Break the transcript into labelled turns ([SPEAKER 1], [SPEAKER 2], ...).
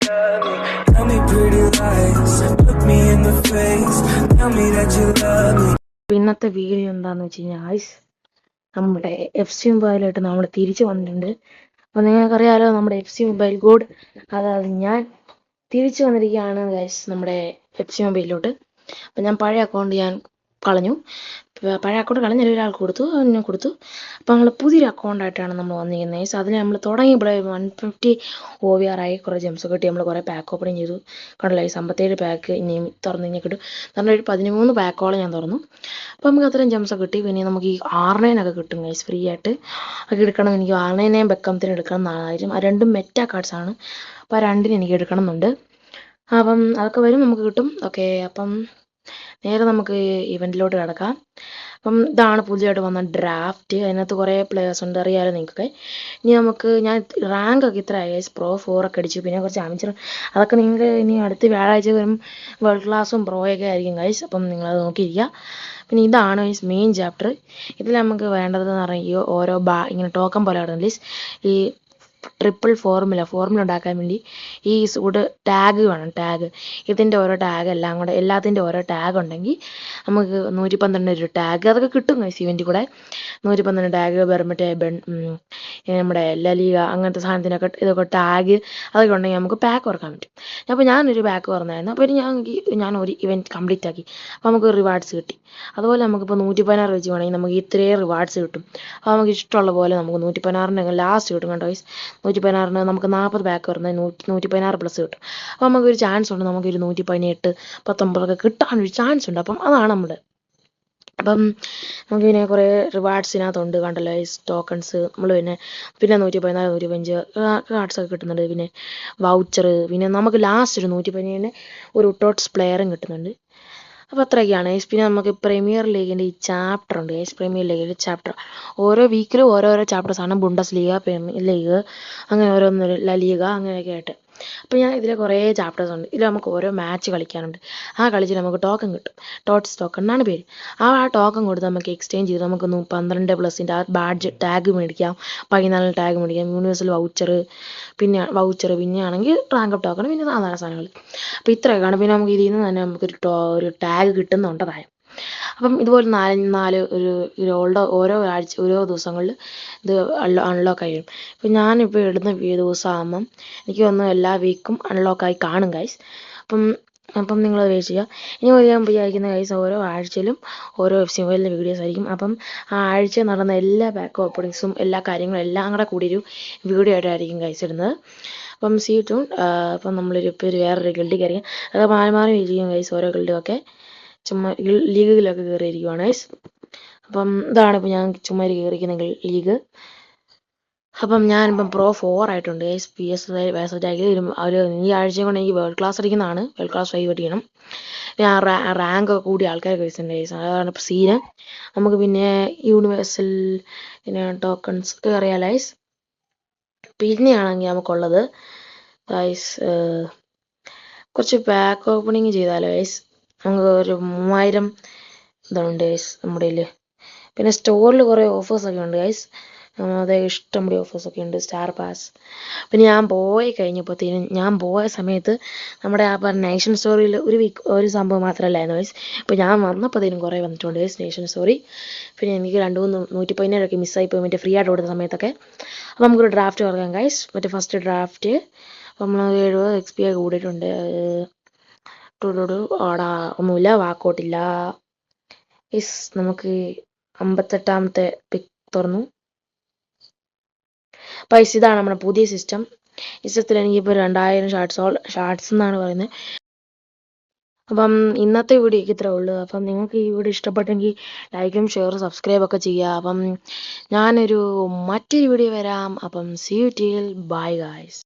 [SPEAKER 1] love me. Tell me pretty lies, look me in the face. Tell me that you love me.
[SPEAKER 2] ഇന്നത്തെ video എന്താന്ന് വെച്ച് കഴിഞ്ഞാൽ guys, നമ്മുടെ FC മൊബൈലായിട്ട് നമ്മൾ തിരിച്ചു വന്നിട്ടുണ്ട്. അപ്പോൾ നിങ്ങൾക്കറിയാലോ നമ്മുടെ FC മൊബൈൽ കോഡ്, അതായത് ഞാൻ തിരിച്ചു വന്നിരിക്കുകയാണ് ഗൈസ് നമ്മുടെ FC മൊബൈലിലോട്ട്. അപ്പോൾ ഞാൻ പഴയ അക്കൗണ്ട് കളഞ്ഞു. പഴയ അക്കൗണ്ട് കളഞ്ഞ ഒരാൾക്ക് കൊടുത്തു, അതിനെ കൊടുത്തു. അപ്പോൾ നമ്മൾ പുതിയൊരു അക്കൗണ്ടായിട്ടാണ് നമ്മൾ വന്നിരിക്കുന്നത് ഗൈസ്. അതിന് നമ്മൾ തുടങ്ങിയപ്പോൾ 150 OVR ആയി, കുറേ ജെംസ് കിട്ടി, നമ്മൾ കുറേ പാക്ക് ഓപ്പണിങ് ചെയ്തു. കണ്ടല്ലോ ഗൈസ്, 57 പാക്ക് ഇനിയും തുറന്നു കഴിഞ്ഞാൽ കിട്ടും. കാരണം ഒരു 13 പാക്കോളം ഞാൻ തുറന്നു. അപ്പോൾ നമുക്ക് അത്രയും ജെംസ് ഒക്കെ കിട്ടി. പിന്നെ നമുക്ക് ഈ R9 ഒക്കെ കിട്ടും ഗൈസ്, ഫ്രീ ആയിട്ട്. അത് എടുക്കണം, എനിക്ക് R9 ബെക്കംത്തിന് എടുക്കണം എന്നായിരുന്നു. ആ രണ്ടും മെറ്റാ കാർഡ്സ് ആണ്. അപ്പോൾ ആ രണ്ടിന് എനിക്ക് എടുക്കണം എന്നുണ്ട്. അപ്പം അതൊക്കെ വരും, നമുക്ക് കിട്ടും. ഓക്കെ, അപ്പം നേരെ നമുക്ക് ഇവൻറ്റിലോട്ട് കിടക്കാം. അപ്പം ഇതാണ് പുതിയതായിട്ട് വന്ന ഡ്രാഫ്റ്റ്. അതിനകത്ത് കുറേ പ്ലേയേഴ്സ് ഉണ്ട്, അറിയാമല്ലോ നിങ്ങൾക്കൊക്കെ. ഇനി ഞാൻ റാങ്ക് ഒക്കെ ഇത്ര ഗൈസ്, Pro 4 ഒക്കെ അടിച്ചു. പിന്നെ കുറച്ച് അമിച്ചർ, അതൊക്കെ നിങ്ങൾക്ക് ഇനി അടുത്ത വ്യാഴാഴ്ച വരും വേൾഡ് ക്ലാസ്സും പ്രോയൊക്കെ ആയിരിക്കും ഗൈസ്. അപ്പം നിങ്ങളത് നോക്കിയിരിക്കുക. പിന്നെ ഇതാണ് ഗൈസ് മെയിൻ ചാപ്റ്റർ. ഇതിൽ നമുക്ക് വേണ്ടതെന്ന് പറഞ്ഞാൽ ഓരോ ഇങ്ങനെ ടോക്കൺ പോലെ ആണ് ഗൈസ്. ഈ ട്രിപ്പിൾ ഫോർമുല ഉണ്ടാക്കാൻ വേണ്ടി ഈ കൂടെ ടാഗ് വേണം. ടാഗ്, ഇതിൻ്റെ ഓരോ ടാഗ് എല്ലാം കൂടെ, എല്ലാത്തിൻ്റെ ഓരോ ടാഗ് ഉണ്ടെങ്കിൽ നമുക്ക് 112 ടാഗ് അതൊക്കെ കിട്ടും ഗൈസ് ഇവൻറ്റിൽ കൂടെ. 112 ടാഗ് മറ്റേ നമ്മുടെ ലലീഗ അങ്ങനത്തെ സാധനത്തിനൊക്കെ ഇതൊക്കെ ടാഗ് അതൊക്കെ ഉണ്ടെങ്കിൽ നമുക്ക് പാക്ക് ഓർക്കാൻ പറ്റും. അപ്പോൾ ഞാനൊരു പാക്ക് ഓർന്നായിരുന്നു. അപ്പോൾ ഞാൻ ഒരു ഇവൻറ്റ് കംപ്ലീറ്റ് ആക്കി. അപ്പോൾ നമുക്ക് റിവാർഡ്സ് കിട്ടി. അതുപോലെ നമുക്കിപ്പോൾ 116 വെച്ച് വേണമെങ്കിൽ നമുക്ക് ഇത്രയും റിവാർഡ്സ് കിട്ടും. അപ്പോൾ നമുക്ക് ഇഷ്ടമുള്ള പോലെ നമുക്ക് 116 ലാസ്റ്റ് കിട്ടും കേട്ടോ ഗൈസ്. 116 നമുക്ക് 40 പാക്ക് വരുന്നത് 116 പ്ലസ് കിട്ടും. അപ്പോൾ നമുക്കൊരു ചാൻസ് ഉണ്ട്, നമുക്കൊരു 118, 19 കിട്ടാനൊരു ചാൻസ് ഉണ്ട്. അപ്പം അതാണ് നമ്മുടെ. അപ്പം നമുക്ക് പിന്നെ കുറേ റിവാർഡ്സിനകത്തുണ്ട്, കണ്ടല്ലോ ഗൈസ്, ടോക്കൺസ്. നമ്മൾ പിന്നെ 114, 115 കാർഡ്സൊക്കെ കിട്ടുന്നുണ്ട്. പിന്നെ വൗച്ചർ, പിന്നെ നമുക്ക് ലാസ്റ്റ് ഒരു 117 ഒരു ടോട്ട്സ് പ്ലെയറും കിട്ടുന്നുണ്ട്. അപ്പോൾ അത്രയൊക്കെയാണ് ഗൈസ്. പിന്നെ നമുക്ക് പ്രീമിയർ ലീഗിൻ്റെ ഈ ചാപ്റ്റർ ഉണ്ട് ഗൈസ്. പ്രീമിയർ ലീഗിൻ്റെ ചാപ്റ്റർ ഓരോ വീക്കിലും ഓരോരോ ചാപ്റ്റേഴ്സാണ്. ബുണ്ടസ് ലീഗ, പ്രീമിയർ ലീഗ്, അങ്ങനെ ഓരോന്ന്, ലീഗ, അങ്ങനെയൊക്കെ ആയിട്ട്. അപ്പോൾ ഇതിൽ കുറേ ചാപ്റ്റേഴ്സ് ഉണ്ട്. ഇതിൽ നമുക്ക് ഓരോ മാച്ച് കളിക്കാനുണ്ട്. ആ കളിച്ച് നമുക്ക് ടോക്കൺ കിട്ടും. ടോട്ട്സ് ടോക്കൺ എന്നാണ് പേര്. ആ ടോക്കൺ കൊടുത്ത് നമുക്ക് എക്സ്ചേഞ്ച് ചെയ്ത് നമുക്ക് 12+ ആ ബാഡ്ജ് ടാഗ് മേടിക്കാം, 14 ടാഗ് മേടിക്കാം, യൂണിവേഴ്സൽ പിന്നെ ആണെങ്കിൽ റാങ്ക് അപ്പ് ടോക്കൺ, പിന്നെ സാധാരണ സാധനങ്ങൾ. അപ്പോൾ ഇത്രയൊക്കെയാണ്. പിന്നെ നമുക്ക് ഇതിൽ നിന്ന് തന്നെ നമുക്കൊരു ടാഗ് കിട്ടുന്നുണ്ട് താഴെ. അപ്പം ഇതുപോലെ ഓരോ ദിവസങ്ങളിൽ ഇത് അൺലോക്ക് ആയി വരും. ഇപ്പം ഞാനിപ്പോൾ ഇടുന്ന ദിവസമാകുമ്പം എനിക്ക് വന്ന് എല്ലാ വീക്കും അൺലോക്കായി കാണും ഗൈസ്. അപ്പം നിങ്ങൾ വെയിറ്റ് ചെയ്യുക. ഇനി ഞാൻ വിചാരിക്കുന്ന ഗൈസ്, ഓരോ ആഴ്ചയിലും ഓരോ FC മൊബൈലിൻ്റെ വീഡിയോസ് ആയിരിക്കും. അപ്പം ആ ആഴ്ച നടന്ന എല്ലാ ബാക്ക് ഓപ്പണിങ്സും എല്ലാ കാര്യങ്ങളും എല്ലാം കൂടെ കൂടിയൊരു വീഡിയോ ആയിട്ടായിരിക്കും ഗൈസ് ഇടുന്നത്. അപ്പം സീ ട്യൂൺ. അപ്പം ഇപ്പോൾ വേറൊരു ഗിൽഡിൽ കയറി, അതൊക്കെ മാറി ഇരിക്കും ഗൈസ്. ഓരോ ഗിൽഡുമൊക്കെ ചുമ്മാ ലീഗിലൊക്കെ കയറിയിരിക്കുവാണ് ഗൈസ്. അപ്പം ഇതാണ് ഇപ്പോൾ ഞാൻ ചുമ്മാ കയറിയിരിക്കുന്ന ലീഗ്. അപ്പം ഞാനിപ്പം Pro 4 ആയിട്ടുണ്ട് ഗൈസ്. ഈ ആഴ്ചയും കൊണ്ട് എനിക്ക് വേൾഡ് ക്ലാസ് അടിക്കുന്നതാണ്. വേൾഡ് ക്ലാസ് 5 അടിക്കണം. ഞാൻ റാങ്ക് ഒക്കെ കൂടിയ ആൾക്കാർ കഴിച്ചിട്ടുണ്ട് ഗൈസ്. അതാണ് ഇപ്പോൾ സീന്. നമുക്ക് പിന്നെ യൂണിവേഴ്സൽ പിന്നെ ടോക്കൺസ് ഒക്കെ അറിയാലോ ഗൈസ്. പിന്നെയാണെങ്കിൽ നമുക്കുള്ളത് ഗൈസ്, കുറച്ച് പാക്ക് ഓപ്പണിങ് ചെയ്താലോ ഗൈസ്. നമുക്ക് ഒരു 3000 ഇതുണ്ട് ഗൈസ് നമ്മുടെ കയ്യിൽ. പിന്നെ സ്റ്റോറിൽ കുറേ ഓഫേഴ്സൊക്കെ ഉണ്ട് ഗൈസ്. അതായത് ഇഷ്ടംപടി ഓഫേഴ്സൊക്കെ ഉണ്ട്. Star pass. പിന്നെ ഞാൻ പോയ സമയത്ത് നമ്മുടെ ആ നേഷൻ സ്റ്റോറിയിൽ ഒരു സംഭവം മാത്രമല്ലായിരുന്നു ഗൈസ്. ഇപ്പോൾ ഞാൻ വന്നപ്പോഴത്തേനും കുറേ വന്നിട്ടുണ്ട് ഗൈസ് നേഷൻ സ്റ്റോറി. പിന്നെ എനിക്ക് 2-3 117 മിസ്സായിപ്പോയി മറ്റേ ഫ്രീ ആയിട്ട് കൊടുത്ത സമയത്തൊക്കെ. അപ്പോൾ നമുക്കൊരു ഡ്രാഫ്റ്റ് കൊടുക്കാം ഗൈസ്. മറ്റേ ഫസ്റ്റ് ഡ്രാഫ്റ്റ് നമ്മൾ 70 XP കൂടിയിട്ടുണ്ട്. ആടാ ഒന്നുമില്ല, വാക്കൗട്ടില്ല ഗൈസ്. നമുക്ക് 58ാമത്തെ പിക്ക് തുറന്നു. പൈസ ഇതാണ് നമ്മുടെ പുതിയ സിസ്റ്റം. ഈ സിസ്റ്റത്തിൽ എനിക്കിപ്പോൾ 2000 ഷാർട്സ് എന്നാണ് പറയുന്നത്. അപ്പം ഇന്നത്തെ വീഡിയോക്ക് ഇത്രേ ഉള്ളൂ. അപ്പം നിങ്ങൾക്ക് ഈ വീഡിയോ ഇഷ്ടപ്പെട്ടെങ്കിൽ ലൈക്കും ഷെയറും സബ്സ്ക്രൈബൊക്കെ ചെയ്യുക. അപ്പം ഞാനൊരു മറ്റൊരു വീഡിയോ വരാം. അപ്പം see you till bye guys.